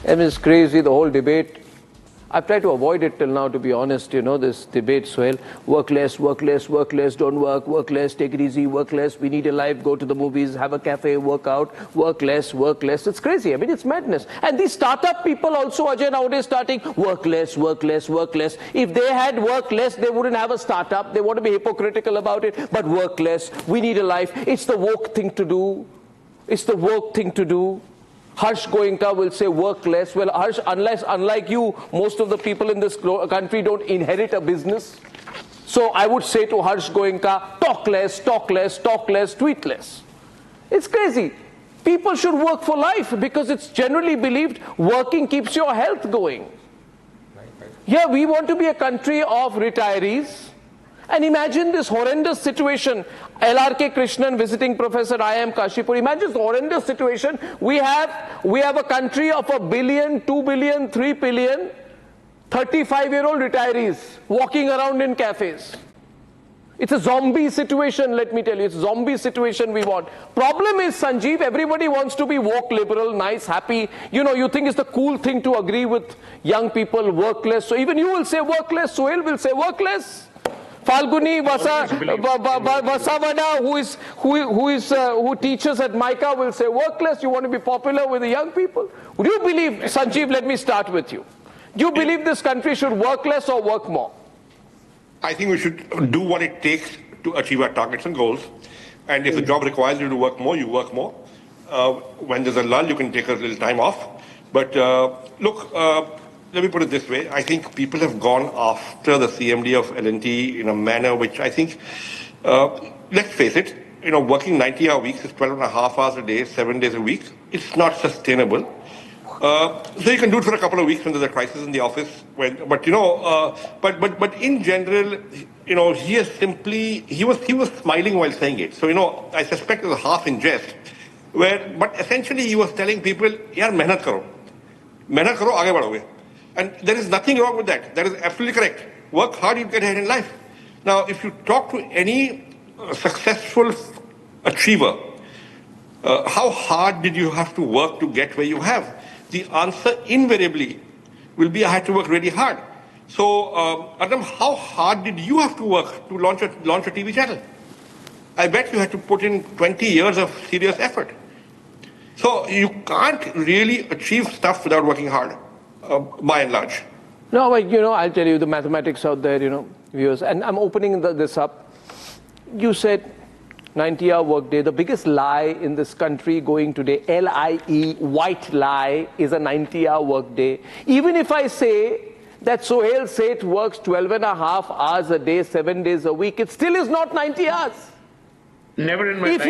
I mean, it's crazy, the whole debate. I've tried to avoid it till now, to be honest, this debate, Suhail. Work less, work less, work less, don't work less, take it easy, work less, we need a life, go to the movies, have a cafe, work out, work less, work less. It's crazy. I mean, it's madness. And these startup people also, Ajay, nowadays starting work less, work less, work less. If they had work less, they wouldn't have a startup. They want to be hypocritical about it, but work less, we need a life. It's the woke thing to do. It's the woke thing to do. Harsh Goenka will say work less. Well, Harsh, unlike you, most of the people in this country don't inherit a business. So I would say to Harsh Goenka, talk less, talk less, talk less, tweet less. It's crazy. People should work for life because it's generally believed working keeps your health going. Here we want to be a country of retirees. And imagine this horrendous situation. LRK Krishnan visiting Professor I.M. Kashipur. Imagine this horrendous situation. We have a country of 1 billion, 2 billion, 3 billion, 35-year-old retirees walking around in cafes. It's a zombie situation, let me tell you. It's a zombie situation we want. Problem is, Sanjeev, everybody wants to be woke, liberal, nice, happy. You think it's the cool thing to agree with young people, work less. So even you will say work less. Suhail will say work less. Falguni Vasavada, who teaches at Micah, will say work less. You want to be popular with the young people? Would you believe, Sanjeev, let me start with you. Do you believe this country should work less or work more? I think we should do what it takes to achieve our targets and goals. And if the job requires you to work more, you work more. When there's a lull, you can take a little time off. But look, let me put it this way. I think people have gone after the CMD of L&T in a manner which I think, let's face it, working 90-hour weeks is 12 and a half hours a day, 7 days a week. It's not sustainable. So you can do it for a couple of weeks when there's a crisis in the office. But in general, he was smiling while saying it. So, I suspect it was half in jest. But essentially he was telling people, yaar, mehnat karo, aage badhoge. And there is nothing wrong with that. That is absolutely correct. Work hard, you get ahead in life. Now, if you talk to any successful achiever, how hard did you have to work to get where you have? The answer invariably will be, I had to work really hard. So, Arnab, how hard did you have to work to launch a TV channel? I bet you had to put in 20 years of serious effort. So you can't really achieve stuff without working hard, by and large. No, but I'll tell you the mathematics out there, viewers, and I'm opening this up. You said 90-hour workday. The biggest lie in this country going today, L-I-E, white lie, is a 90-hour workday. Even if I say that Suhail Seth works 12 and a half hours a day, 7 days a week, it still is not 90 hours. Never in my life.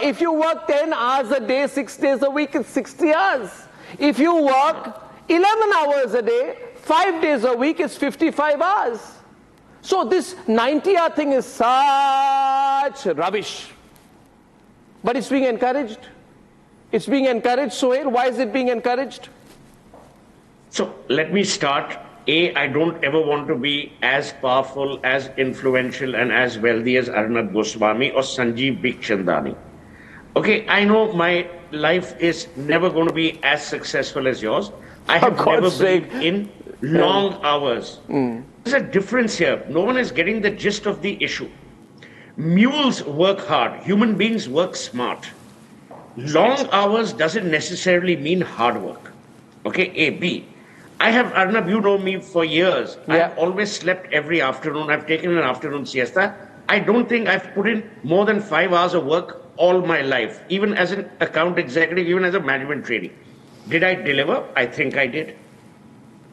If you work 10 hours a day, 6 days a week, it's 60 hours. If you work 11 hours a day, 5 days a week, it's 55 hours. So this 90-hour thing is such rubbish. But it's being encouraged. It's being encouraged, Suhail. Why is it being encouraged? So let me start. I don't ever want to be as powerful, as influential, and as wealthy as Arnab Goswami or Sanjeev Bikhchandani. Okay, I know my life is never going to be as successful as yours. I have never believed in long hours. There's a difference here. No one is getting the gist of the issue. Mules work hard. Human beings work smart. Long hours doesn't necessarily mean hard work. Okay, A. B. I have, Arnab, you know me for years. Yeah. I've always slept every afternoon. I've taken an afternoon siesta. I don't think I've put in more than 5 hours of work all my life, even as an account executive, even as a management trainee. Did I deliver? I think I did.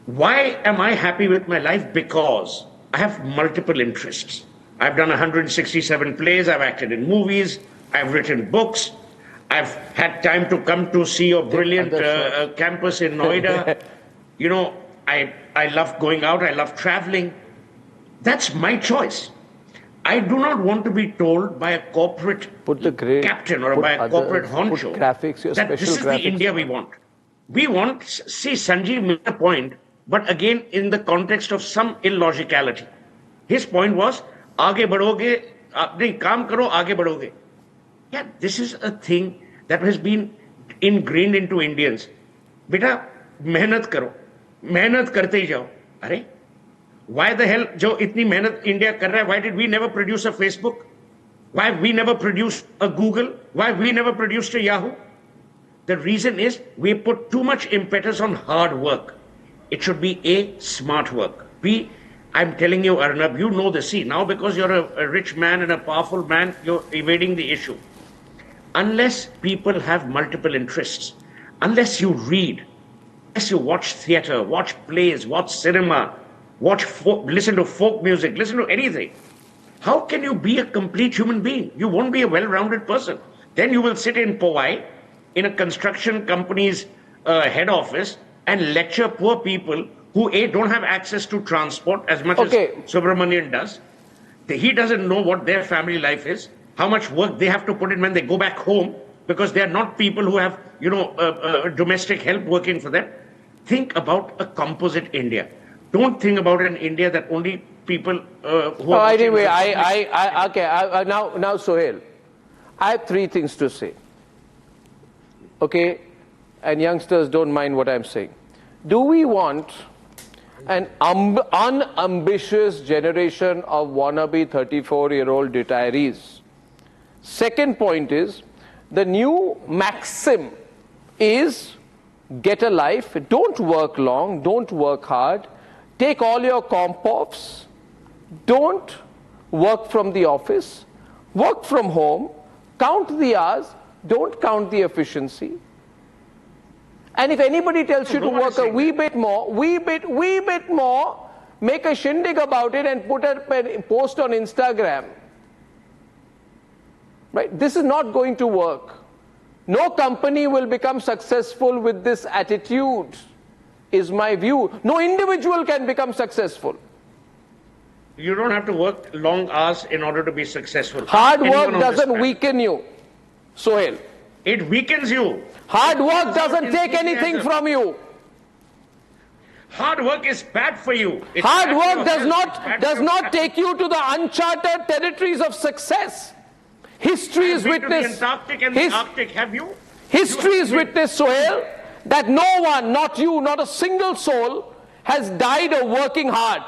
Why am I happy with my life? Because I have multiple interests. I've done 167 plays. I've acted in movies. I've written books. I've had time to come to see your brilliant campus in Noida. I love going out. I love traveling. That's my choice. I do not want to be told by a corporate captain or by a corporate honcho that this is the India we want. We want, see, Sanjeev made a point, but again in the context of some illogicality. His point was, aage badhoge, nahi, kaam karo, aage badhoge. Yeah, this is a thing that has been ingrained into Indians. Beta, मेहनत करो, मेहनत करते ही जाओ. अरे, why the hell जो इतनी मेहनत India कर रहा है, why did we never produce a Facebook? Why we never produced a Google? Why we never produced a Yahoo? The reason is we put too much impetus on hard work. It should be A, smart work. B, I'm telling you, Arnab, you know this. See, now because you're a rich man and a powerful man, you're evading the issue. Unless people have multiple interests, unless you read, unless you watch theater, watch plays, watch cinema, listen to folk music, listen to anything, how can you be a complete human being? You won't be a well-rounded person. Then you will sit in Powai, in a construction company's head office, and lecture poor people who A, don't have access to transport as much as Subrahmanyan does. He doesn't know what their family life is, how much work they have to put in when they go back home, because they are not people who have, domestic help working for them. Think about a composite India. Don't think about an India that only people who are... Anyway, now Sohail, I have three things to say. Okay, and youngsters don't mind what I'm saying. Do we want an unambitious generation of wannabe 34-year-old retirees? Second point is, the new maxim is get a life, don't work long, don't work hard, take all your comp-offs, don't work from the office, work from home, count the hours, don't count the efficiency. And if anybody tells you to work a wee bit more, make a shindig about it and put a post on Instagram. Right? This is not going to work. No company will become successful with this attitude, is my view. No individual can become successful. You don't have to work long hours in order to be successful. Hard work doesn't weaken you, Sohail. It weakens you. Hard work doesn't take anything from you. Hard work is bad for you. Hard work does not take you to the uncharted territories of success. History is witness. The Antarctic and the Arctic, have you? History is witness, Sohail, that no one, not you, not a single soul, has died of working hard.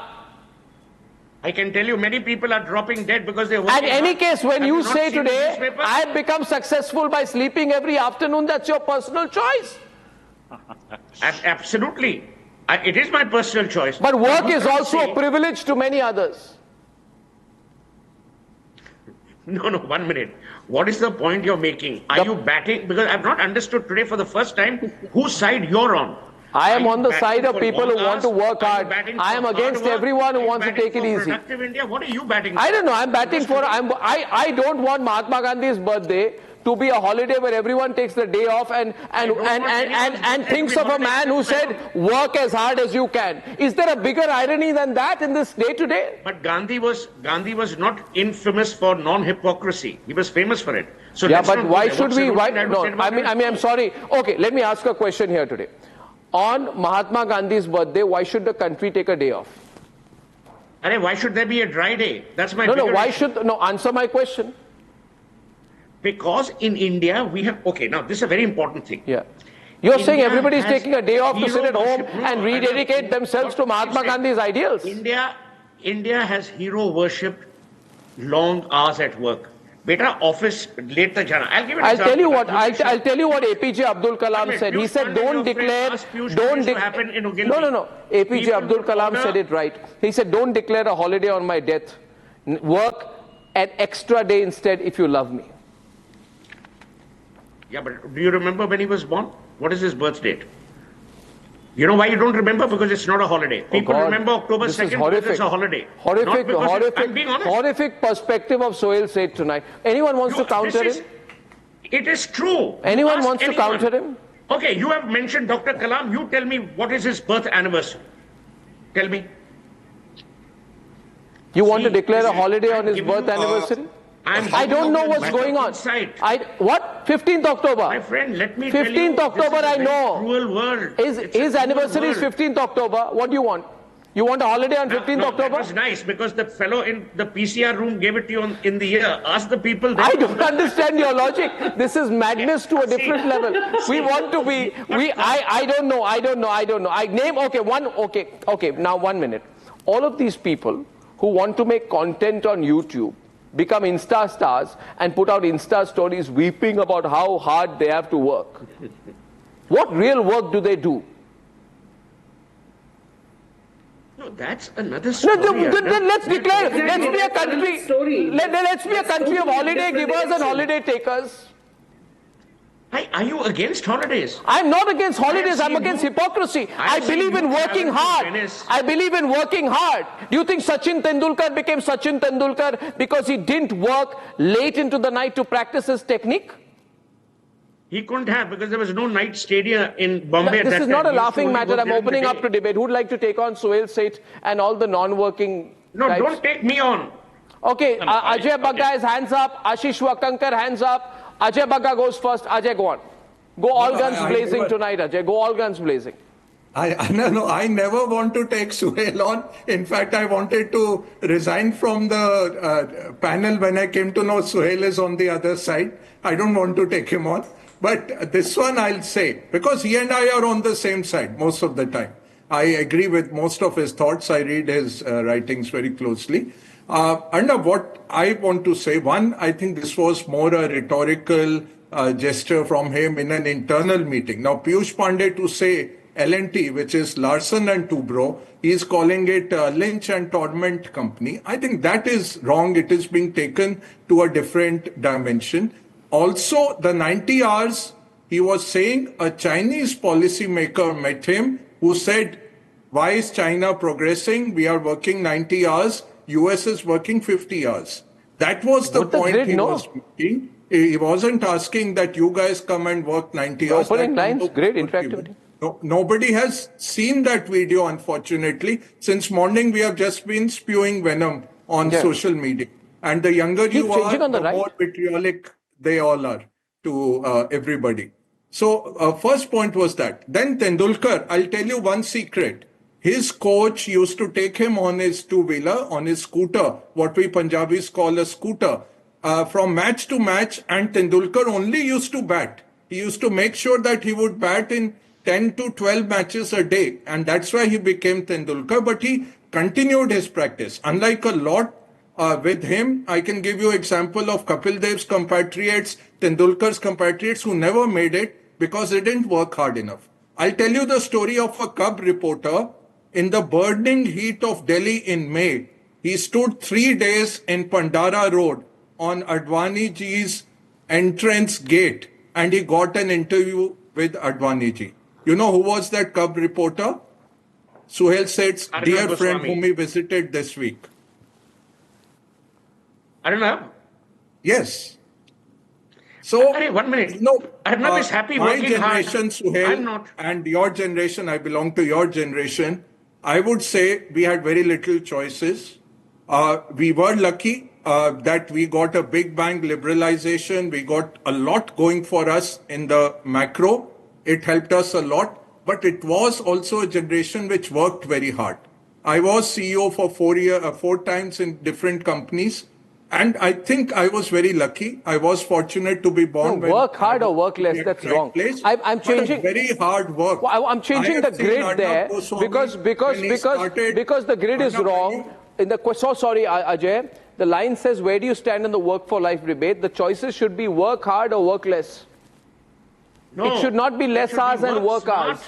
I can tell you many people are dropping dead because they're working hard. In any case, when you say seen today, I have become successful by sleeping every afternoon, that's your personal choice. Absolutely. It is my personal choice. But work is also a privilege to many others. No, 1 minute. What is the point you're making? Are you batting? Because I've not understood today for the first time whose side you're on. I am on the side of people who want to work hard. I am against everyone who wants to take it easy. Productive India? What are you batting for? I don't know. I'm batting for... I don't want Mahatma Gandhi's birthday to be a holiday where everyone takes the day off and thinks of a man who said, work as hard as you can. Is there a bigger irony than that in this day today? But Gandhi was not infamous for non-hypocrisy. He was famous for it. So yeah, but why should we... I'm sorry. Okay, let me ask a question here today. On Mahatma Gandhi's birthday, why should the country take a day off? Why should there be a dry day? That's my answer my question. Because in India, we have... Okay, now, this is a very important thing. Yeah. You're saying everybody is taking a day off to sit at home and rededicate themselves to Mahatma Gandhi's ideals. India has hero worshipped long hours at work. Beta, office late tak jana. I'll tell you what APJ Abdul Kalam said. He said, don't declare... APJ Abdul Kalam said it right. He said, don't declare a holiday on my death. Work an extra day instead if you love me. Yeah, but do you remember when he was born? What is his birth date? You know why you don't remember? Because it's not a holiday. People remember October 2nd because it's a holiday. Horrific perspective of Sohail said tonight. Anyone wants to counter him? It is true. Anyone wants to counter him? Okay, you have mentioned Dr. Kalam. You tell me what is his birth anniversary. Tell me. You want to declare a holiday on his birth anniversary? I don't know what's going on. What? 15th October? My friend, let me tell you. 15th October, I know. Cruel world. His anniversary is 15th October. What do you want? You want a holiday on 15th October? That was nice because the fellow in the PCR room gave it to you in the year. Ask the people. I don't understand your logic. This is madness to a different level. We want to be. I don't know. Okay. Now 1 minute. All of these people who want to make content on YouTube become Insta stars and put out Insta stories weeping about how hard they have to work. What real work do they do? No, that's another story. Let's declare. Let's be a country. Let's be a country of holiday givers and holiday takers. Are you against holidays? I'm not against holidays. I'm against hypocrisy. I believe in working hard. I believe in working hard. Do you think Sachin Tendulkar became Sachin Tendulkar because he didn't work late into the night to practice his technique? He couldn't have because there was no night stadia in Bombay. This is not a laughing matter. I'm opening up to debate. Who'd like to take on Suhail Seth and all the non-working types? Don't take me on. Okay, Ajay Bagga is hands up. Ashish Wakankar hands up. Ajay Bagga goes first. Ajay, go on. Go all guns blazing tonight, Ajay. Go all guns blazing. I never want to take Suhail on. In fact, I wanted to resign from the panel when I came to know Suhail is on the other side. I don't want to take him on. But this one I'll say, because he and I are on the same side most of the time. I agree with most of his thoughts. I read his writings very closely. Arnab, what I want to say, one, I think this was more a rhetorical gesture from him in an internal meeting. Now, Piyush Pandey to say L&T, which is Larsen and Toubro, he is calling it a lynch and torment company. I think that is wrong. It is being taken to a different dimension. Also, the 90 hours, he was saying a Chinese policymaker met him who said, why is China progressing? We are working 90 hours. US is working 50 hours. That was the point he was making. He wasn't asking that you guys come and work 90 hours. Opening lines, great interactivity. No, nobody has seen that video, unfortunately. Since morning, we have just been spewing venom on social media. And the younger you are, the more vitriolic they all are to everybody. So first point was that. Then Tendulkar, I'll tell you one secret. His coach used to take him on his two-wheeler, on his scooter, what we Punjabis call a scooter, from match to match, and Tendulkar only used to bat. He used to make sure that he would bat in 10 to 12 matches a day, and that's why he became Tendulkar, but he continued his practice. Unlike a lot with him, I can give you example of Kapil Dev's compatriots, Tendulkar's compatriots who never made it because they didn't work hard enough. I'll tell you the story of a cub reporter. In the burning heat of Delhi in May, he stood 3 days in Pandara Road on Advani ji's entrance gate and he got an interview with Advani ji. You know who was that cub reporter? Suhail Seth's dear friend whom he visited this week. Arnab? Yes. So, 1 minute. No, Arnab is happy working hard. My generation, Suhail, I'm not. And your generation, I belong to your generation. I would say we had very little choices. We were lucky that we got a big bang liberalization. We got a lot going for us in the macro. It helped us a lot. But it was also a generation which worked very hard. I was CEO for 4 times in different companies. And I think I was very lucky. I was fortunate to be born. No, work hard or work less, that's wrong. I'm changing. Very hard work. Well, I'm changing the grid there because the grid is wrong. So sorry, Ajay. The line says, where do you stand in the work for life debate? The choices should be work hard or work less. No, it should not be less hours and work hours.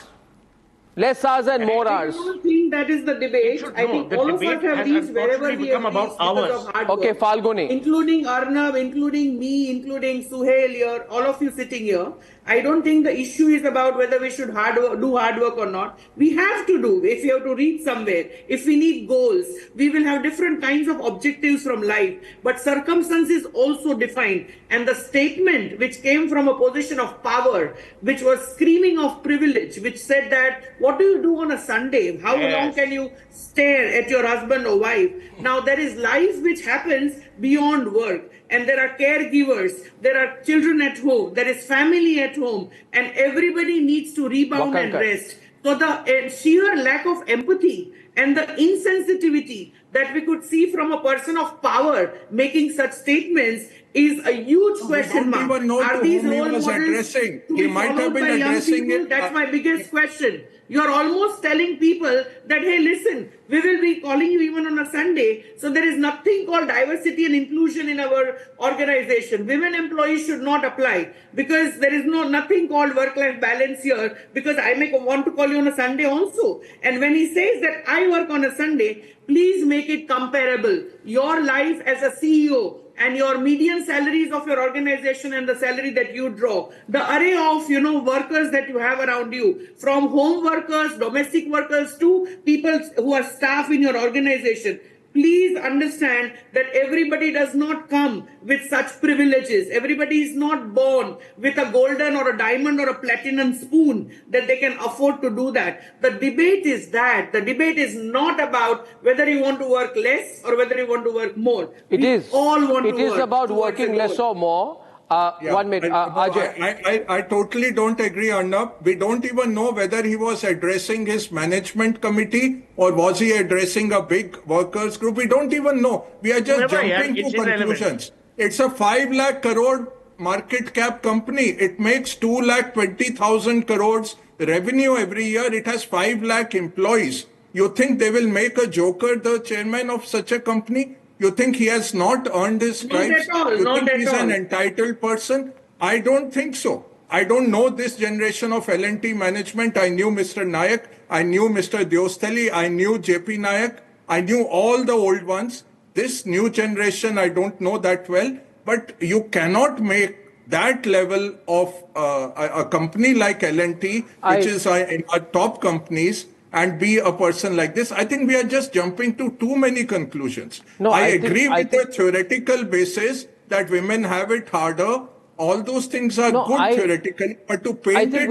Less hours and more hours. I don't think that is the debate. I think all of us have reached wherever we have reached because of hard work. Okay, Falguni. Including Arnab, including me, including Suhail here, all of you sitting here. I don't think the issue is about whether we should do hard work or not. We have to do. If we have to reach somewhere, if we need goals, we will have different kinds of objectives from life. But circumstances also defined. And the statement which came from a position of power, which was screaming of privilege, which said that, what do you do on a Sunday? How long can you stare at your husband or wife? Now, there is life which happens beyond work. And there are caregivers, there are children at home, there is family at home, and everybody needs to rebound and rest. So the sheer lack of empathy and the insensitivity that we could see from a person of power making such statements is a huge question mark. Don't even know Are to these whom he role was models addressing. to He be might have followed been by young addressing people? it. That's my biggest question. You're almost telling people that, hey, listen, we will be calling you even on a Sunday. So there is nothing called diversity and inclusion in our organization. Women employees should not apply because there is nothing called work-life balance here, because I may want to call you on a Sunday also. And when he says that I work on a Sunday, please make it comparable. Your life as a CEO and your median salaries of your organization and the salary that you draw, the array of workers that you have around you, from home workers, domestic workers to people who are staff in your organization. Please understand that everybody does not come with such privileges. Everybody is not born with a golden or a diamond or a platinum spoon that they can afford to do that. The debate is that. The debate is not about whether you want to work less or whether you want to work more. It is. All want It to is work about working less or more. 1 minute. Ajay. I totally don't agree, Arnab. We don't even know whether he was addressing his management committee or was he addressing a big workers group. We don't even know. We are just jumping to conclusions. It's a 5 lakh crore market cap company. It makes 2,20,000 crores revenue every year. It has 5 lakh employees. You think they will make a joker the chairman of such a company? You think he has not earned his stripes? You think he's an entitled person? I don't think so. I don't know this generation of L&T management. I knew Mr. Nayak. I knew Mr. Diostali. I knew JP Nayak. I knew all the old ones. This new generation, I don't know that well. But you cannot make that level of a company like L&T, which is in our top companies, and be a person like this. I think we are just jumping to too many conclusions. No, I agree with the theoretical basis that women have it harder. All those things are good theoretically, but to paint it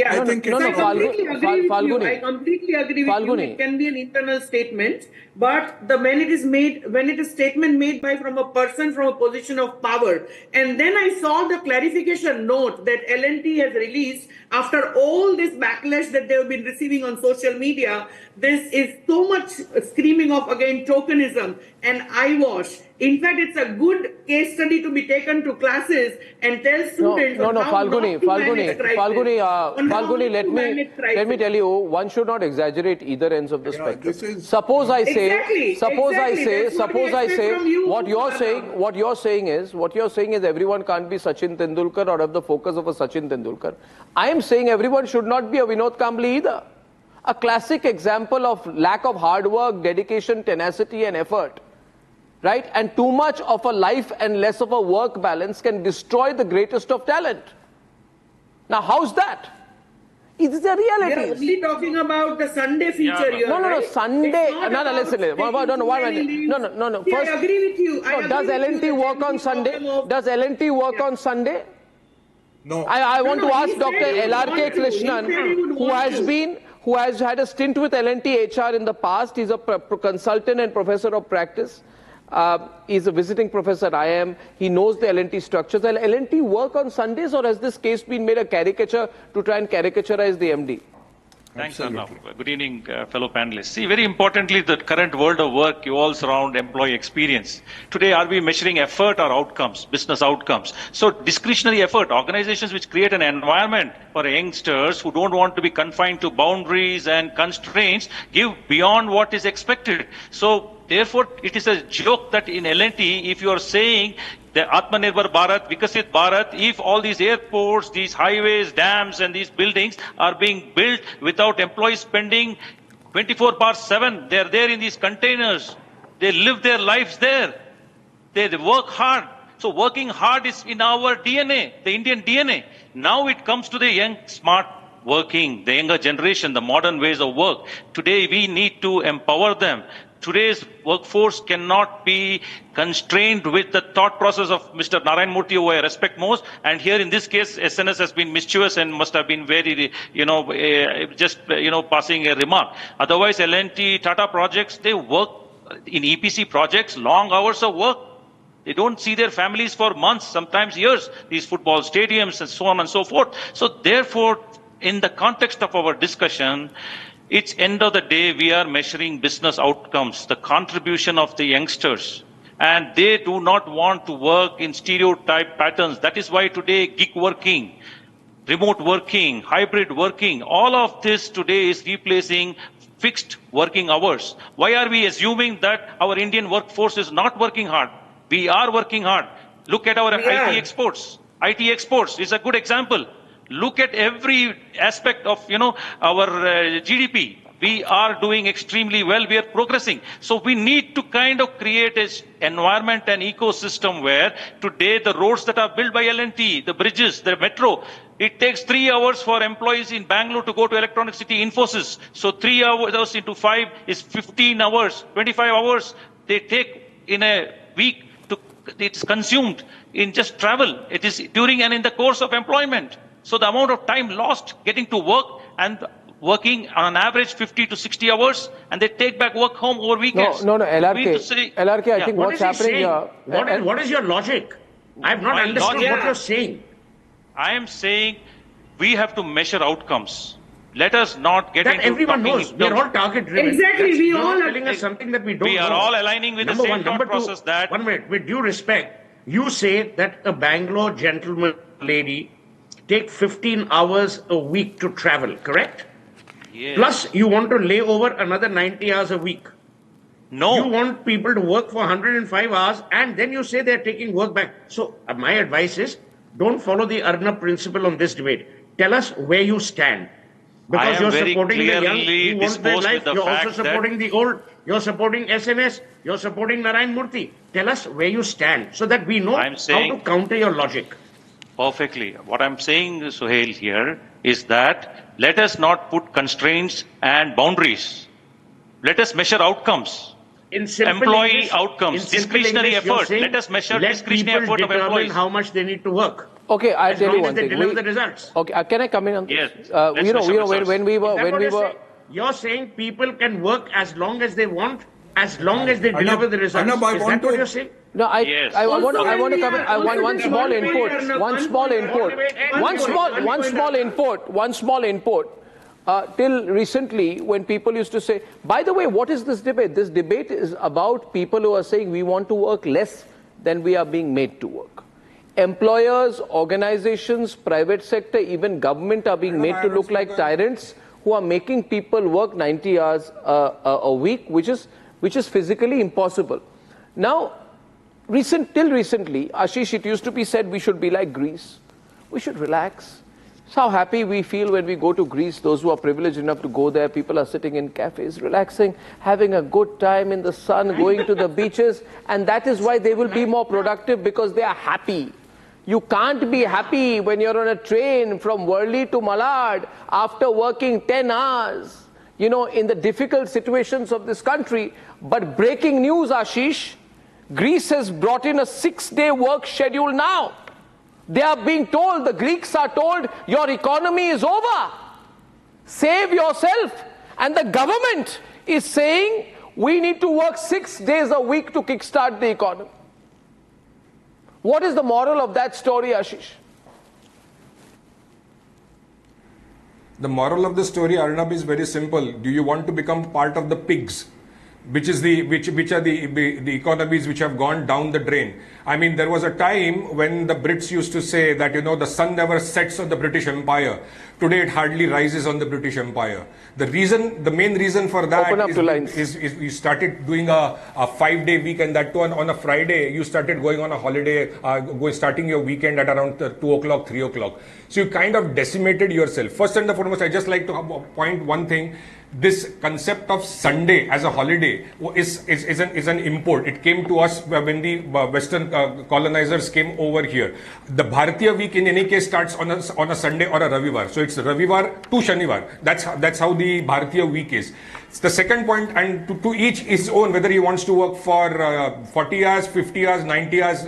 I completely agree with you. It can be an internal statement, but when it is a statement made by from a person from a position of power, and then I saw the clarification note that L&T has released after all this backlash that they have been receiving on social media. This is so much screaming of, again, tokenism and eyewash. In fact, it's a good case study to be taken to classes and tell students Falguni, let me tell you, one should not exaggerate either ends of the spectrum. Suppose I say, what you're saying is everyone can't be Sachin Tendulkar or have the focus of a Sachin Tendulkar. I am saying everyone should not be a Vinod Kambli either. A classic example of lack of hard work, dedication, tenacity and effort. Right? And too much of a life and less of a work balance can destroy the greatest of talent. Now, how's that? It's the reality. We're only talking about the Sunday feature here. No, Sunday. Listen. No. First, I agree with you. Does L&T work on Sunday? Does L&T work on Sunday? No. I want to ask Dr. L.R.K. Krishnan, who has had a stint with L&T HR in the past. He's a consultant and professor of practice. He's a visiting professor at IIM. He knows the L&T structures. Will L&T work on Sundays, or has this case been made a caricature to try and caricaturize the MD? Thanks, Arnab. Good evening, fellow panelists. See, very importantly, the current world of work evolves around employee experience. Today, are we measuring effort or outcomes, business outcomes? So, discretionary effort, organizations which create an environment for youngsters who don't want to be confined to boundaries and constraints, give beyond what is expected. So, therefore, it is a joke that in L&T, if you are saying the Atmanirbhar Bharat, Vikasit Bharat, if all these airports, these highways, dams and these buildings are being built without employees spending 24/7, they're there in these containers. They live their lives there. They work hard. So working hard is in our DNA, the Indian DNA. Now it comes to the young, smart working, the younger generation, the modern ways of work. Today we need to empower them. Today's workforce cannot be constrained with the thought process of Mr. Narayan Murthy, who I respect most. And here in this case, SNS has been mischievous and must have been very, passing a remark. Otherwise, L&T, Tata projects, they work in EPC projects, long hours of work. They don't see their families for months, sometimes years, these football stadiums and so on and so forth. So therefore, in the context of our discussion, it's end of the day, we are measuring business outcomes, the contribution of the youngsters. And they do not want to work in stereotype patterns. That is why today gig working, remote working, hybrid working, all of this today is replacing fixed working hours. Why are we assuming that our Indian workforce is not working hard? We are working hard. Look at our IT exports. IT exports is a good example. Look at every aspect of, our GDP. We are doing extremely well. We are progressing. So we need to kind of create an environment and ecosystem where today the roads that are built by L&T, the bridges, the metro, it takes 3 hours for employees in Bangalore to go to Electronic City Infosys. So 3 hours into 5 is 15 hours, 25 hours they take in a week. It's consumed in just travel. It is during and in the course of employment. So the amount of time lost getting to work and working on average 50 to 60 hours, and they take back work home over weekends. No, LRK, I think what's happening here... What is your logic? I have not understood what you're saying. I am saying we have to measure outcomes. Let us not get that into everyone knows. We are all target driven. Exactly. We all are telling us something that we don't know. We are all aligning with the same thought process that... 1 minute. With due respect, you say that a Bangalore gentleman lady take 15 hours a week to travel, correct? Yes. Plus, you want to lay over another 90 hours a week. No. You want people to work for 105 hours and then you say they're taking work back. So, my advice is, don't follow the Arnab principle on this debate. Tell us where you stand. Because you're supporting the young who want their life. You're also supporting the old. You're supporting SNS. You're supporting Narayan Murthy. Tell us where you stand so that we know how to counter your logic. Perfectly. What I'm saying, Suhail, here is that let us not put constraints and boundaries. Let us measure outcomes. Employee English, outcomes, discretionary effort. Let us measure discretionary effort of employees. How much they need to work. Okay, I'll tell you one thing. Deliver the results. Okay, can I come in on this? Yes. When we were... You're saying people can work as long as they want, as long as they deliver the results. Arnab, is that what you're saying? No, I want to come in. I want one small input. Till recently, when people used to say, by the way, what is this debate? This debate is about people who are saying we want to work less than we are being made to work. Employers, organizations, private sector, even government are being made to look like tyrants who are making people work 90 hours a week, which is physically impossible. Now, till recently, Ashish, it used to be said we should be like Greece. We should relax. It's how happy we feel when we go to Greece. Those who are privileged enough to go there, people are sitting in cafes, relaxing, having a good time in the sun, going to the beaches, and that is why they will be more productive because they are happy. You can't be happy when you're on a train from Worli to Malad after working 10 hours, in the difficult situations of this country. But breaking news, Ashish, Greece has brought in a 6-day work schedule now. They are being told, the Greeks are told, your economy is over. Save yourself. And the government is saying we need to work 6 days a week to kickstart the economy. What is the moral of that story, Ashish? The moral of the story, Arnab, is very simple. Do you want to become part of the pigs? Which are the economies which have gone down the drain. I mean, there was a time when the Brits used to say that, the sun never sets on the British Empire. Today, it hardly rises on the British Empire. The main reason for that is you started doing a 5-day week, and that too on a Friday, you started going on a holiday, starting your weekend at around 2 o'clock, 3 o'clock. So you kind of decimated yourself. First and foremost, I just like to point one thing. This concept of Sunday as a holiday is an import. It came to us when the Western colonizers came over here. The Bharatiya week in any case starts on a Sunday or a Ravivar. So it's Ravivar to Shanivar. That's how the Bharatiya week is. It's the second point, and to each his own, whether he wants to work for 40 hours, 50 hours, 90 hours,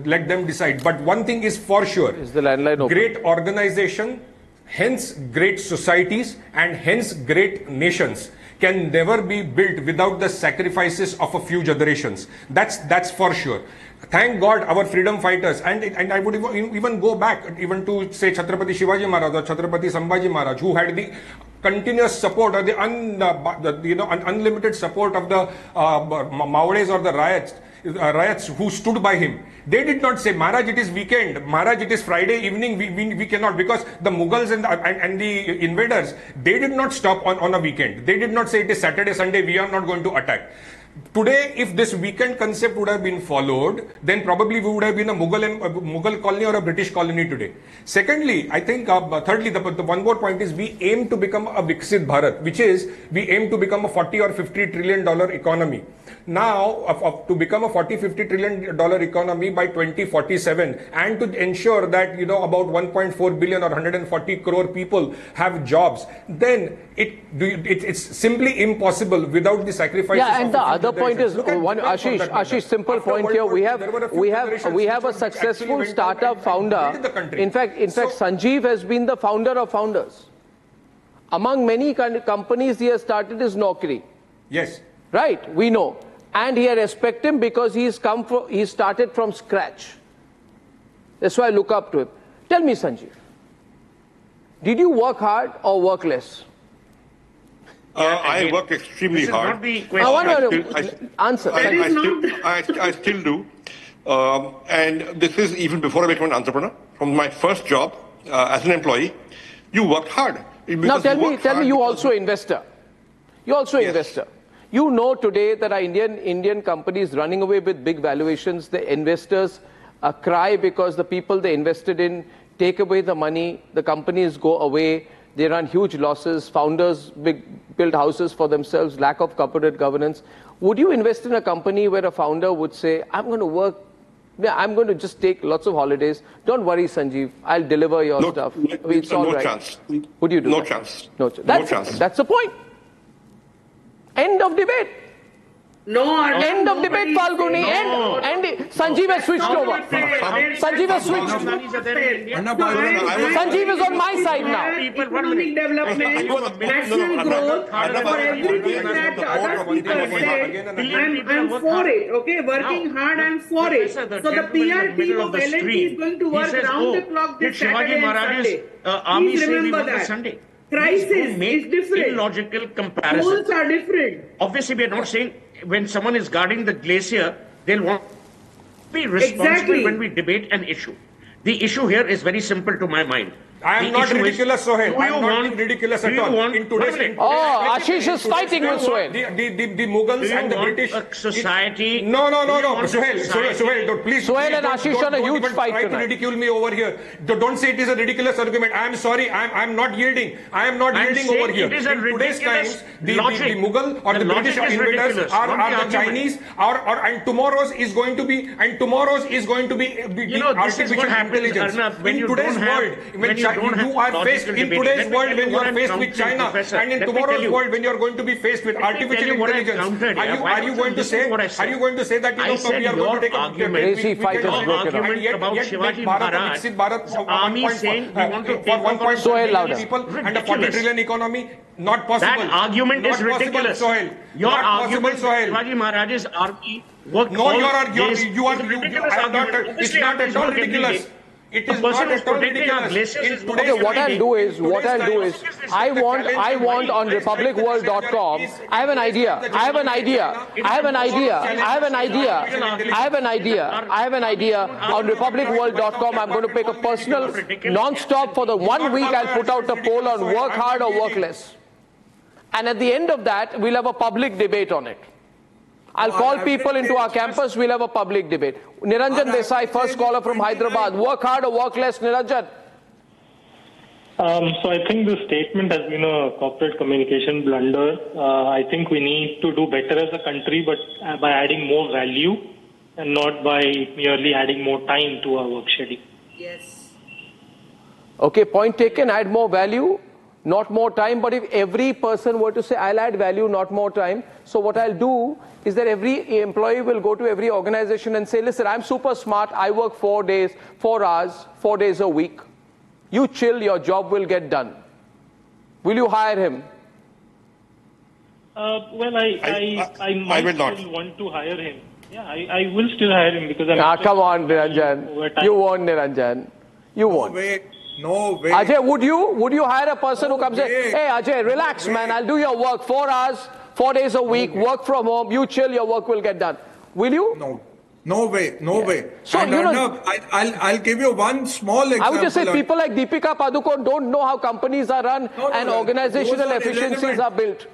let them decide. But one thing is for sure, is the landline open? Great organization, hence great societies, and hence great nations can never be built without the sacrifices of a few generations. That's for sure. Thank God our freedom fighters, and I would even go back even to say Chhatrapati Shivaji Maharaj or Chhatrapati Sambhaji Maharaj, who had the continuous support or the unlimited support of the Mawades or the riots who stood by him. They did not say, Maharaj, it is weekend, Maharaj, it is Friday evening, we cannot, because the Mughals and the invaders, they did not stop on a weekend. They did not say it is Saturday, Sunday, we are not going to attack. Today, if this weekend concept would have been followed, then probably we would have been a Mughal colony or a British colony today. Secondly, I think, thirdly, the one more point is we aim to become a Viksit Bharat, which is we aim to become a 40 or 50 trillion dollar economy. Now, to become a 40-50 trillion dollar economy by 2047, and to ensure that about 1.4 billion or 140 crore people have jobs, then it's simply impossible without the sacrifices. Yeah, and the other point is Ashish, simple point here. We have a successful startup founder. In fact, Sanjeev has been the founder of founders. Among many companies he has started is Naukri. Yes. Right, we know. And I respect him because he started from scratch. That's why I look up to him. Tell me, Sanjeev, did you work hard or work less? I work extremely hard. Answer. I still do. And this is even before I became an entrepreneur. From my first job as an employee, you worked hard. Now tell me, you also investor. You're also an investor. You know today that our Indian companies running away with big valuations, the investors cry because the people they invested in take away the money, the companies go away, they run huge losses, founders build houses for themselves, lack of corporate governance. Would you invest in a company where a founder would say, I'm going to just take lots of holidays. Don't worry, Sanjeev, I'll deliver your stuff. It's all right. Chance. Would you do no that? Chance. No chance. That's the point. End of debate. End of debate, Falguni. End. Sanjeev has switched over. Sanjeev has switched. Sanjeev is on my side now. Economic development, national growth, for everything that other people say, I'm for it, okay? Working hard, I'm for it. So the PR team of L&T is going to work round the clock this Saturday and Sunday. Please remember that. Crisis is different. Illogical comparison. Goals are different. Obviously, we are not saying when someone is guarding the glacier, they'll want to be responsible when we debate an issue. The issue here is very simple to my mind. I am not ridiculous, Sohail. I am not being ridiculous at all. In today's Ashish is fighting with Sohail. The Mughals and the British society. No. Sohail, please. Sohail and Ashish on a huge fight tonight. Try to ridicule me over here. Don't say it is a ridiculous argument. I am sorry. I am not yielding. I am not yielding over here. In today's times, the Mughal or the British invaders are the Chinese. And tomorrow's is going to be the artificial intelligence. In today's world, when you are faced in today's world when you are faced with China, and in tomorrow's world when you are going to be faced with artificial intelligence, are you going to say that we are going to take argument about Shivaji Maharaj, army saying we want to take over so louder people and a 40 trillion economy? Not possible. That argument is ridiculous. Your argument, Shivaji Maharaj's army worked. No, it's not at all ridiculous. It is not at all ridiculous. Okay, what I'll do is, I want on republicworld.com, I have an idea on republicworld.com. I'm going to pick a personal non-stop for the 1 week. I'll put out a poll on work hard or work less. And at the end of that, we'll have a public debate on it. I'll call people into our campus, we'll have a public debate. Niranjan Desai, first caller from Hyderabad. Work hard or work less, Niranjan? So I think this statement has been a corporate communication blunder. I think we need to do better as a country, but by adding more value and not by merely adding more time to our work schedule. Yes. Okay, point taken, add more value. Not more time, but if every person were to say, I'll add value, not more time. So what I'll do is that every employee will go to every organization and say, listen, I'm super smart. I work 4 hours, 4 days a week. You chill, your job will get done. Will you hire him? Well, I might will not. still want to hire him. Yeah, I will still hire him because come on, Niranjan. You won't, Niranjan. You won't. No way. Ajay, would you hire a person who comes in? Hey, Ajay, relax, man. I'll do your work 4 hours, 4 days a week. Work from home. You chill. Your work will get done. Will you? No. No way. No way. So, and Arnab, I'll give you one small example. I would just say people like Deepika Padukone don't know how companies are run and organizational efficiencies are built.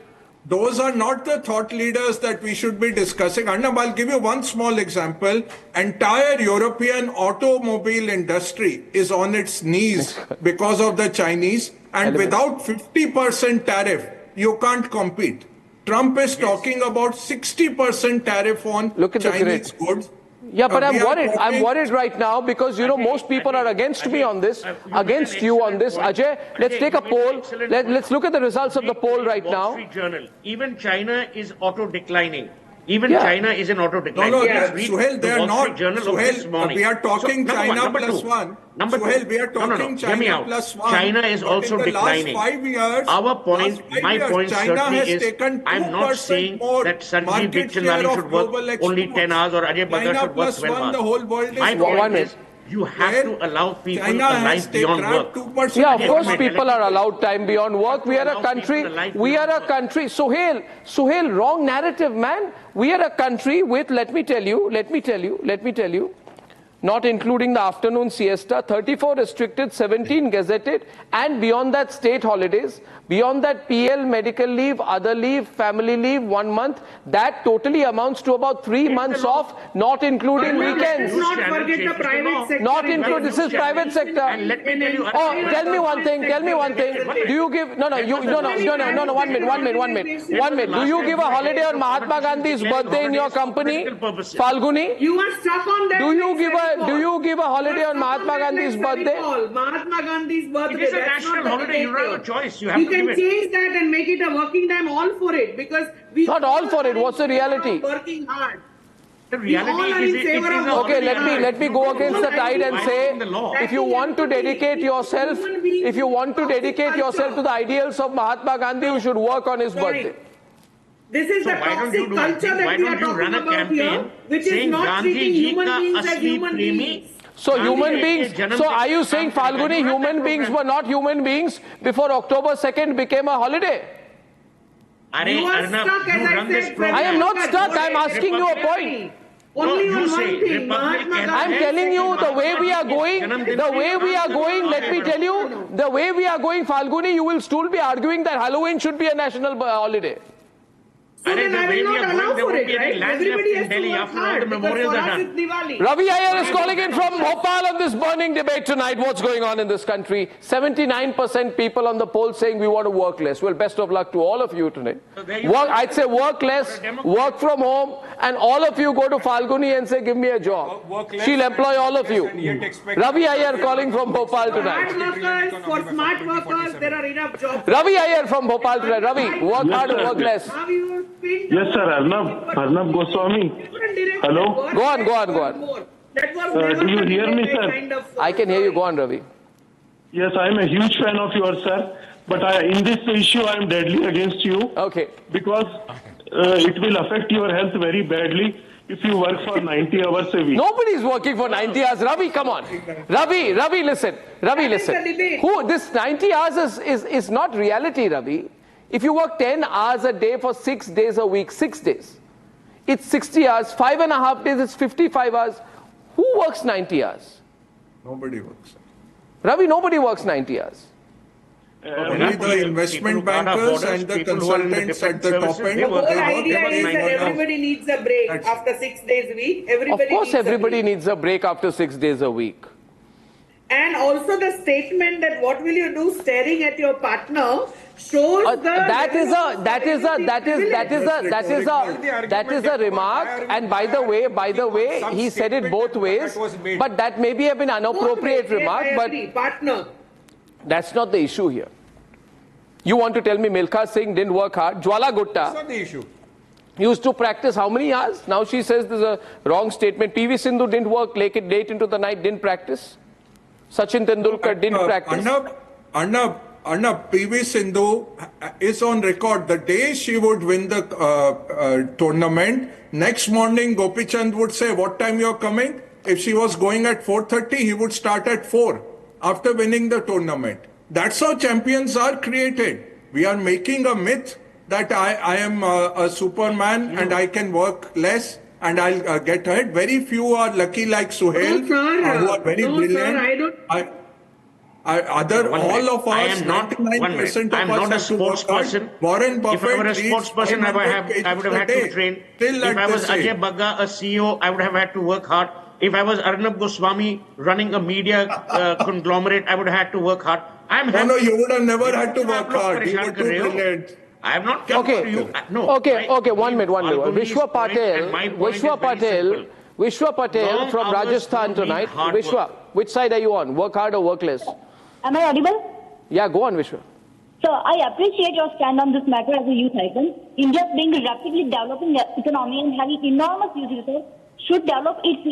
Those are not the thought leaders that we should be discussing. Arnab, I'll give you one small example. Entire European automobile industry is on its knees because of the Chinese. And without 50% tariff, you can't compete. Trump is talking about 60% tariff on Chinese goods. Yeah, but I'm worried. I'm worried right now because, most people are against me on this, against you on this. Ajay, let's take a poll. Let's look at the results of the poll right now. Even China is auto-declining. Even China is in auto-decline. No, Suhail, they are not. Suhail, we are talking China plus one. Suhail, we are talking China plus one. China is also declining. Last 5 years, my point certainly is, I'm not saying that Sanjeev Bichchandani should work only 10 hours or Ajay Bhagat should work 12 hours. The whole world is my point is, you have to allow people a life beyond work. Yeah, of course people are allowed time beyond work. We are a country, Suhail, wrong narrative, man. We are a country with, let me tell you, not including the afternoon siesta, 34 restricted, 17 gazetted, and beyond that state holidays, beyond that PL, medical leave, other leave, family leave, 1 month, that totally amounts to about 3 months off, not including weekends. Let's not forget the private sector. Not include, this is private sector. And let me tell you, tell me one thing. Do you give, no, 1 minute. Do you give a holiday on Mahatma Gandhi's birthday in your company, Falguni? You are stuck on that. Do you give a holiday on Mahatma Gandhi's birthday? Mahatma Gandhi's birthday. It is a national holiday. You don't have a choice. You can change that and make it a working time. All for it, because we not all for it. What's the reality? Working hard. The reality is okay. Let me go against the tide and say, if you want to dedicate yourself, to the ideals of Mahatma Gandhi, you should work on his birthday. This is the toxic culture that we are talking about here, which is not treating human beings as human beings. So human beings, so are you saying, Falguni, human beings were not human beings before October 2nd became a holiday? You are stuck, as I said. I am not stuck, I am asking you a point. Only on one thing, I am telling you the way we are going, let me tell you, the way we are going, Falguni, you will still be arguing that Halloween should be a national holiday. So then I will not allow for it, right? Everybody has to work hard, because for us it's Diwali. Ravi Iyer is calling in from Bhopal on this burning debate tonight. What's going on in this country? 79% people on the poll saying we want to work less. Well, best of luck to all of you tonight. I'd say work less, work from home, and all of you go to Falguni and say, give me a job. She'll employ all of you. Ravi Iyer calling from Bhopal tonight. For smart workers, there are enough jobs. Ravi Iyer from Bhopal tonight. Ravi, work hard or work less? Yes, sir. Arnab Goswami. Hello. Go on. Do you hear me, sir? I can hear you. Go on, Ravi. Yes, I am a huge fan of yours, sir. But in this issue, I am deadly against you. Okay. Because it will affect your health very badly if you work for 90 hours a week. Nobody is working for 90 hours. Ravi, come on. Ravi, listen. This 90 hours is not reality, Ravi. If you work 10 hours a day for 6 days a week, 6 days, it's 60 hours, 5.5 days, it's 55 hours. Who works 90 hours? Nobody works. Ravi, nobody works 90 hours. Only the investment bankers and the consultants at the top end. The whole idea is that everybody needs a break after 6 days a week. Of course, everybody needs a break after 6 days a week. And also the statement that what will you do staring at your partner shows that is a remark. And by the way, he said it both ways. But that may be an inappropriate remark. But partner. That's not the issue here. You want to tell me Milkha Singh didn't work hard? Jwala Gutta. That's not the issue. Used to practice how many hours? Now she says there's a wrong statement. PV Sindhu didn't work late into the night, didn't practice. Sachin Tendulkar didn't practice. Arnab, Arnab, PV Sindhu is on record. The day she would win the tournament, next morning Gopi Chand would say, what time you're coming? If she was going at 4:30, he would start at 4 after winning the tournament. That's how champions are created. We are making a myth that I am a superman and I can work less and I'll get ahead. Very few are lucky like Suhail, who are very brilliant. Sir, all of us, 99% of us have to work hard. Warren Buffett, if I were a sports person, I would have had to train. If I was Ajay Bagga, a CEO, I would have had to work hard. If I was Arnab Goswami running a media conglomerate, I would have had to work hard. No, you would have never had to work hard. You were too brilliant. I have not come to you. No. Okay, one minute. Vishwa Patel from Rajasthan tonight. Vishwa, which side are you on? Work hard or work less? Am I audible? Yeah, go on, Vishwa. So I appreciate your stand on this matter as a youth icon. India being a rapidly developing economy and having enormous youth resources should develop its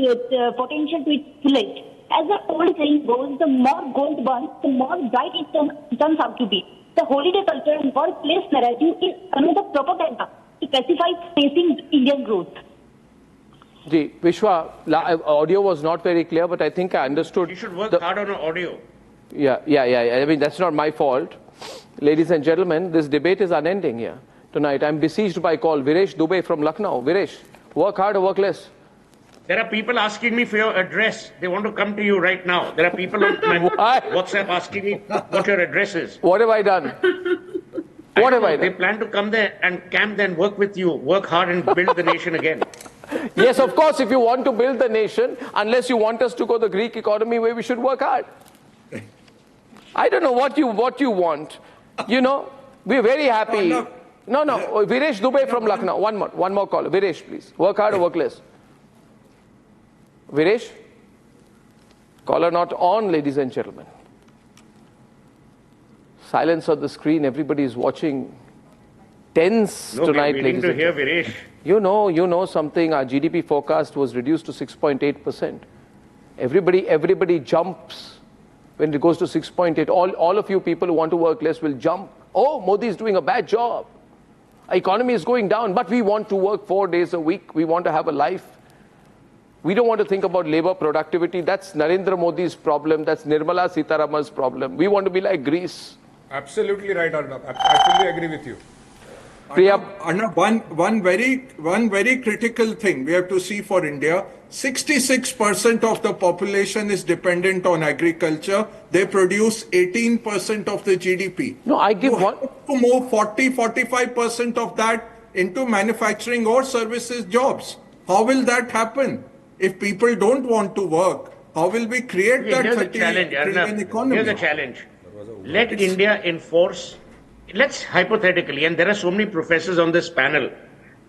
potential to its fullest. As the old saying goes, the more gold burns, the more bright it turns out to be. The holiday culture and workplace narrative is another propaganda to pacify facing Indian growth. Ji, Vishwa, audio was not very clear, but I think I understood. You should work hard on audio. Yeah. I mean, that's not my fault. Ladies and gentlemen, this debate is unending here tonight. I'm besieged by call. Viresh Dubey from Lucknow. Viresh, work hard or work less? There are people asking me for your address. They want to come to you right now. There are people on my WhatsApp asking me what your address is. What have I done? What have I done? They plan to come there and camp there and work with you. Work hard and build the nation again. Yes, of course, if you want to build the nation, unless you want us to go the Greek economy way, we should work hard. I don't know what you want. You know, we're very happy. No. Viresh Dubey from Lucknow. One more call. Viresh, please. Work hard or work less? Viresh? Caller not on, ladies and gentlemen. Silence on the screen. Everybody is watching. Tense tonight, ladies and gentlemen. Viresh. You know something. Our GDP forecast was reduced to 6.8%. Everybody jumps when it goes to 6.8. All of you people who want to work less will jump. Oh, Modi is doing a bad job. Our economy is going down, but we want to work 4 days a week. We want to have a life. We don't want to think about labor productivity. That's Narendra Modi's problem. That's Nirmala Sitaraman's problem. We want to be like Greece. Absolutely right, Arnab. I fully agree with you. Arnab, one very critical thing we have to see for India. 66% of the population is dependent on agriculture. They produce 18% of the GDP. No, I give one. To move 40-45% of that into manufacturing or services jobs. How will that happen? If people don't want to work, how will we create that 30 trillion economy? Here's a challenge. Let India enforce, let's hypothetically, and there are so many professors on this panel,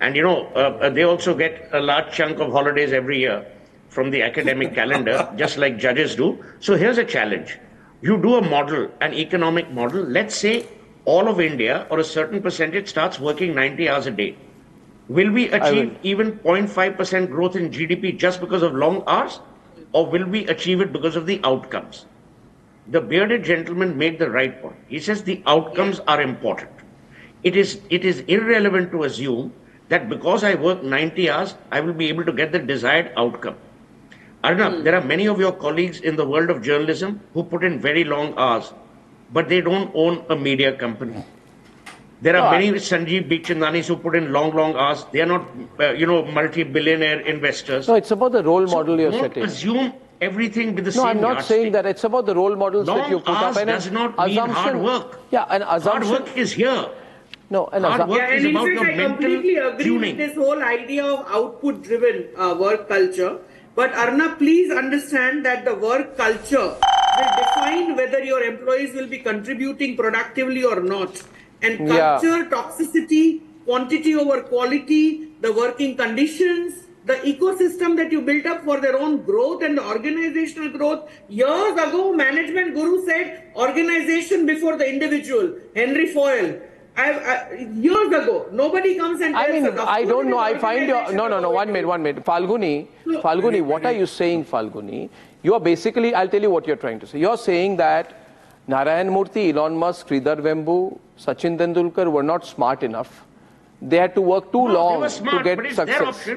and they also get a large chunk of holidays every year from the academic calendar, just like judges do. So here's a challenge. You do a model, an economic model. Let's say all of India or a certain percentage starts working 90 hours a day. Will we achieve even 0.5% growth in GDP just because of long hours? Or will we achieve it because of the outcomes? The bearded gentleman made the right point. He says the outcomes are important. It is irrelevant to assume that because I work 90 hours, I will be able to get the desired outcome. Arnab, there are many of your colleagues in the world of journalism who put in very long hours, but they don't own a media company. There are many Sanjeev Bikhchandanis who put in long hours. They are not, multi-billionaire investors. No, it's about the role model you're setting. Don't assume everything with the same No, I'm not saying that. It's about the role models that you put up. Long hours does not mean hard work. Yeah, an assumption. Hard work is here. No, hard work is about your mental I completely agree tuning. with this whole idea of output-driven work culture. But Arnab, please understand that the work culture will define whether your employees will be contributing productively or not. And culture, toxicity, quantity over quality, the working conditions, the ecosystem that you built up for their own growth and the organizational growth. Years ago, management guru said organization before the individual. Henry Foyle. Years ago, nobody comes and tells us. I don't know. I find your... No. 1 minute. Falguni, what are you saying, Falguni? You are basically... I'll tell you what you're trying to say. You're saying that Narayan Murthy, Elon Musk, Sridhar Vembu, Sachin Tendulkar were not smart enough. They had to work too long to get success.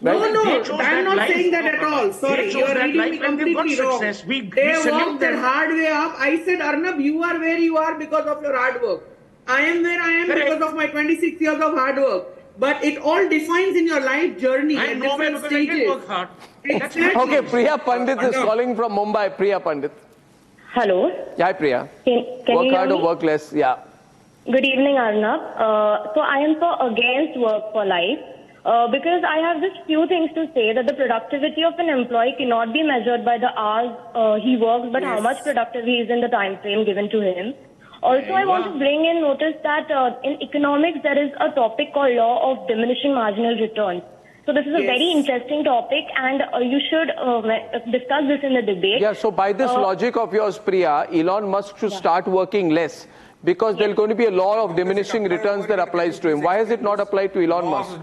Right? No, I'm not saying that at all. Sorry, you are reading me completely wrong. They worked their hard way up. I said, Arnab, you are where you are because of your hard work. I am where I am because of my 26 years of hard work. But it all defines in your life journey at different stages. I did work hard. Exactly. Okay, Priya Pandit is calling from Mumbai. Priya Pandit. Hello. Hi, Priya. Can work you hard hear or me? work less? Yeah. Good evening, Arnab. So I am so against work for life. Because I have just few things to say that the productivity of an employee cannot be measured by the hours he works, but how much productive he is in the time frame given to him. Also, I want to bring in notice that in economics there is a topic called law of diminishing marginal returns. So this is a very interesting topic, and you should discuss this in the debate. Yeah. So by this logic of yours, Priya, Elon Musk should start working less. Because there's going to be a law of diminishing returns that applies to him. Why has it not applied to Elon Musk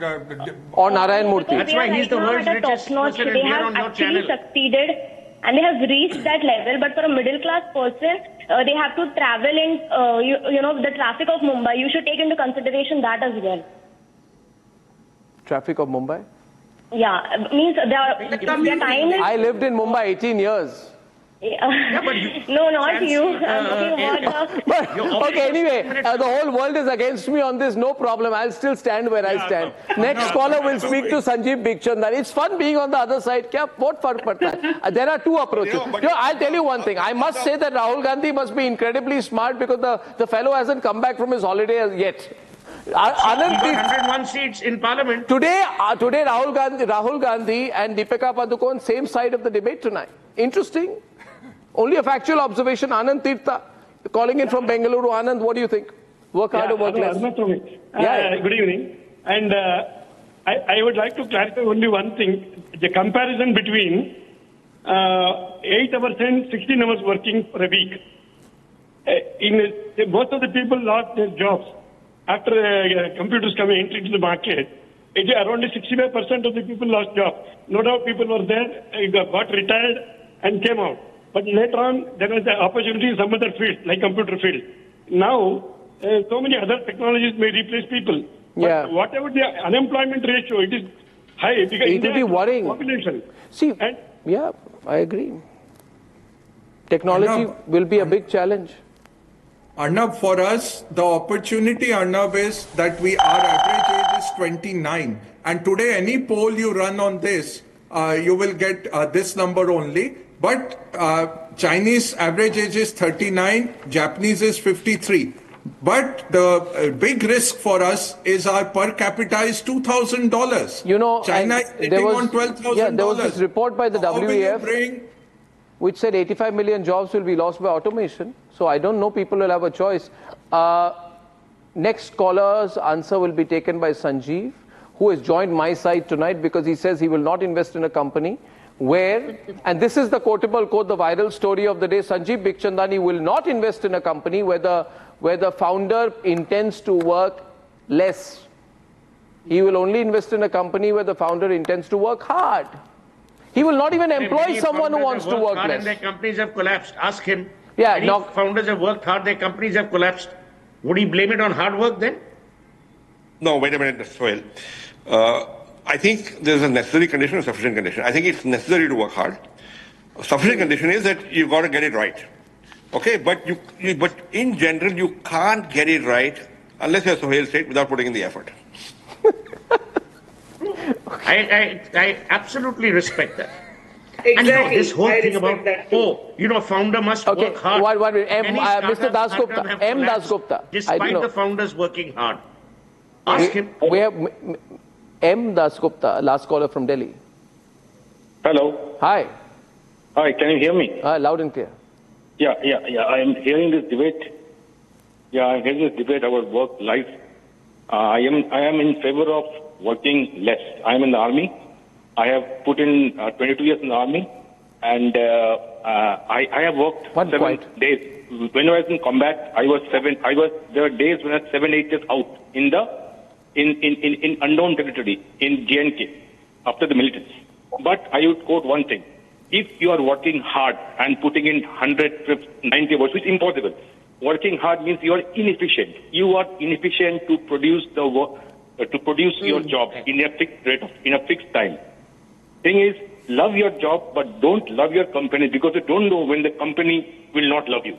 or Narayan Murthy? That's why he's the world's richest person They have actually succeeded and they have reached that level. But for a middle class person, they have to travel in, the traffic of Mumbai. You should take into consideration that as well. Traffic of Mumbai? Yeah, means their time is... I lived in Mumbai 18 years. Yeah, but no, not you. Okay, anyway, the whole world is against me on this. No problem. I'll still stand where I stand. Next caller will speak to Sanjeev Bikhchandani. It's fun being on the other side. What fark padta hai? There are two approaches. I'll tell you one thing. I must say that Rahul Gandhi must be incredibly smart because the fellow hasn't come back from his holiday as yet. 101 seats in parliament. Today Rahul Gandhi and Deepika Padukone same side of the debate tonight. Interesting. Only a factual observation. Anand Tirtha calling in from Bengaluru. Anand, what do you think? Work hard or work less? Good evening. And I would like to clarify only one thing. The comparison between 8 hours and 16 hours working for a week. Most of the people lost their jobs after computers coming into the market. Around 65% of the people lost jobs. No doubt people were there, got retired and came out. But later on, there was the opportunity in some other field, like computer field. Now, so many other technologies may replace people. But whatever the unemployment ratio, it is high. Because it will be worrying. Population. See, I agree. Technology will be a big challenge. Arnab, for us, the opportunity, Arnab, is that our average age is 29. And today, any poll you run on this, you will get this number only. But Chinese average age is 39, Japanese is 53. But the big risk for us is our per capita is $2,000. You know, China is sitting on $12,000. Yeah, there was this report by the WEF which said 85 million jobs will be lost by automation. So I don't know, people will have a choice. Next caller's answer will be taken by Sanjeev, who has joined my side tonight because he says he will not invest in a company where, and this is the quotable quote, the viral story of the day, Sanjeev Bikhchandani will not invest in a company where the founder intends to work less. He will only invest in a company where the founder intends to work hard. He will not even employ someone who wants to work less. And their companies have collapsed. Ask him. Yeah, founders have worked hard, their companies have collapsed. Would he blame it on hard work then? No, wait a minute, Sohail. I think there's a necessary condition and sufficient condition. I think it's necessary to work hard. A sufficient condition is that you've got to get it right. Okay, but but in general, you can't get it right unless you're Sohail State without putting in the effort. I absolutely respect that. Exactly. And this whole thing about, founder must work hard. Mr. Dasgupta, M. Dasgupta. Despite the founders working hard. Ask him. M. Dasgupta, last caller from Delhi. Hello. Hi. Hi, can you hear me? Loud and clear. Yeah. I am hearing this debate. I'm hearing this debate about work life. I am in favor of working less. I am in the army. I have put in 22 years in the army, and I have worked 7 days. When I was in combat, there were days when I was 7-8 years out in unknown territory in J&K after the militants. But I would quote one thing: if you are working hard and putting in 190 hours, which is impossible. Working hard means you are inefficient. You are inefficient to produce the work, to produce your job in a fixed rate, in a fixed time. Thing is, love your job, but don't love your company, because you don't know when the company will not love you.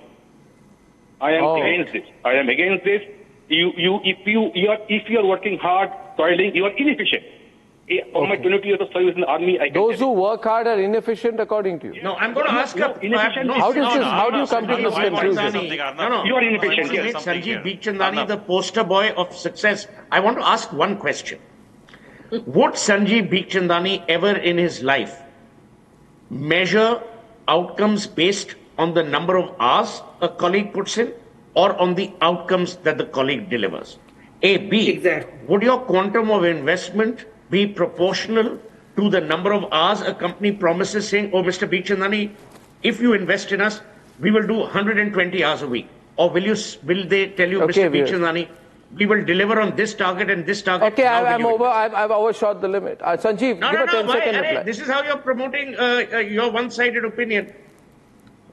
I am against this. I am against this. If you are working hard, toiling, you are inefficient. For my 22 years of service in the army, those who work hard are inefficient, according to you. No, I'm going to ask inefficient. How do you come to this conclusion? You are inefficient. Yes. Sanjeev Bikhchandani, the poster boy of success. I want to ask one question. Would Sanjeev Bikhchandani ever in his life measure outcomes based on the number of hours a colleague puts in, or on the outcomes that the colleague delivers? A. B. Exactly. Would your quantum of investment be proportional to the number of hours a company promises, saying, oh, Mr. Bikhchandani, if you invest in us, we will do 120 hours a week? Or will they tell you, Mr. Bikhchandani, we will deliver on this target and this target? Okay, I've overshot the limit. Sanjeev, give a 10-second reply. This is how you're promoting your one-sided opinion.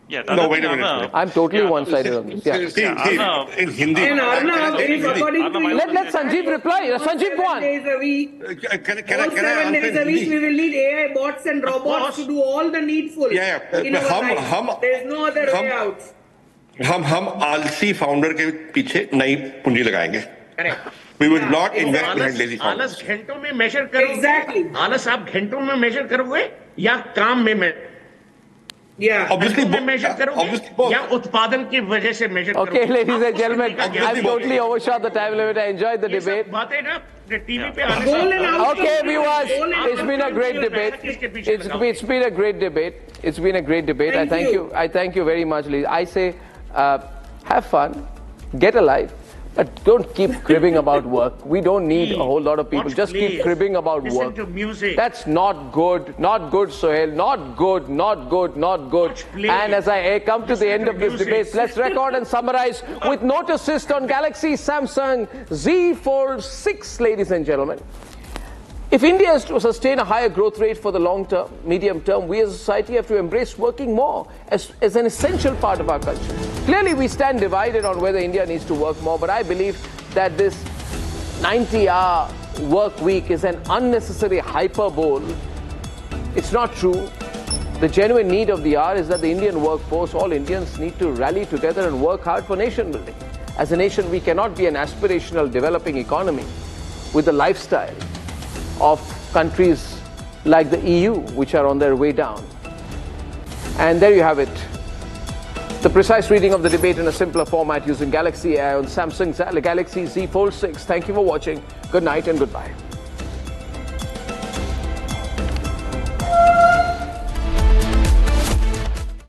Yeah, no, wait a minute. I'm totally one-sided on this. In Hindi. And Arnab, if according to you, let Sanjeev reply. Sanjeev, go on. 7 days a week. Can I 7 days a week, we will need AI bots and robots to do all the needful in our life. There's no other way out. हम आलसी founder के पीछे नई पूंजी लगाएंगे. We will not invest behind lazy founders. आलस घंटों में मेजर करोगे. Exactly. आलस आप घंटों में मेजर करोगे या काम में Obviously, measure करोगे या उत्पादन की वजह से measure करोगे. Okay, ladies and gentlemen, I've totally overshot the time limit. I enjoyed the debate. बातें ना टीवी पे आने से. Okay, viewers, it's been a great debate. It's been a great debate. It's been a great debate. I thank you very much, ladies. I say, have fun, get a life. But don't keep cribbing about work. We don't need a whole lot of people. Just keep cribbing about work. Listen to music. That's not good. Not good, Sohail. Not good. Not good. Not good. And as I come to the end of this debate, let's record and summarize with Note Assist on Galaxy Samsung Z Fold 6, ladies and gentlemen. If India is to sustain a higher growth rate for the long term, medium term, we as a society have to embrace working more as an essential part of our culture. Clearly, we stand divided on whether India needs to work more, but I believe that this 90-hour work week is an unnecessary hyperbole. It's not true. The genuine need of the hour is that the Indian workforce, all Indians, need to rally together and work hard for nation building. As a nation, we cannot be an aspirational developing economy with the lifestyle of countries like the EU, which are on their way down. And there you have it. The precise reading of the debate in a simpler format using Galaxy AI on Samsung Galaxy Z Fold 6. Thank you for watching. Good night and goodbye.